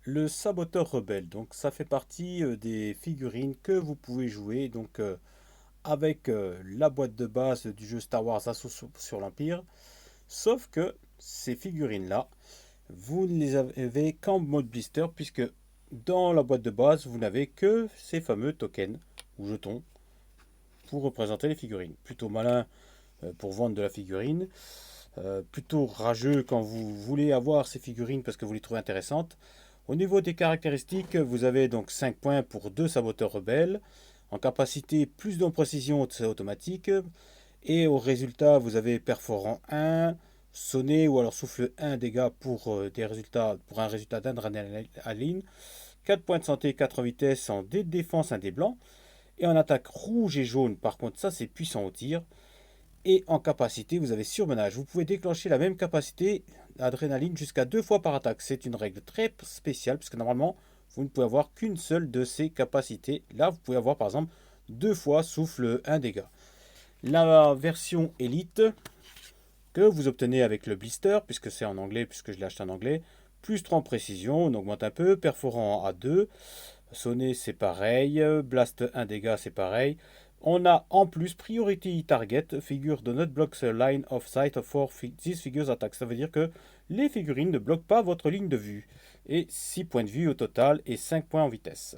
Le saboteur rebelle, donc ça fait partie des figurines que vous pouvez jouer avec la boîte de base du jeu Star Wars Assaut sur l'Empire. Sauf que ces figurines-là, vous ne les avez qu'en mode blister puisque dans la boîte de base, vous n'avez que ces fameux tokens ou jetons pour représenter les figurines. Plutôt malin pour vendre de la figurine, plutôt rageux quand vous voulez avoir ces figurines parce que vous les trouvez intéressantes. Au niveau des caractéristiques, vous avez donc 5 points pour 2 saboteurs rebelles. En capacité, plus de précision, c'est automatique. Et au résultat, vous avez perforant 1, sonner ou alors souffle 1 dégâts pour un résultat d'adrénaline. 4 points de santé, 4 vitesses en dé de défense, un dé blanc. Et en attaque rouge et jaune, par contre, ça c'est puissant au tir. Et en capacité, vous avez surmenage. Vous pouvez déclencher la même capacité d'adrénaline jusqu'à 2 fois par attaque. C'est une règle très spéciale, puisque normalement, vous ne pouvez avoir qu'une seule de ces capacités. Là, vous pouvez avoir par exemple 2 fois souffle 1 dégât. La version élite que vous obtenez avec le blister, puisque c'est en anglais, puisque je l'ai acheté en anglais, plus 3 en précision, on augmente un peu, perforant à 2, sonner c'est pareil, blast 1 dégât c'est pareil. On a en plus priority target, figure de not block the line of sight for these figures attack. Ça veut dire que les figurines ne bloquent pas votre ligne de vue. Et 6 points de vue au total et 5 points en vitesse.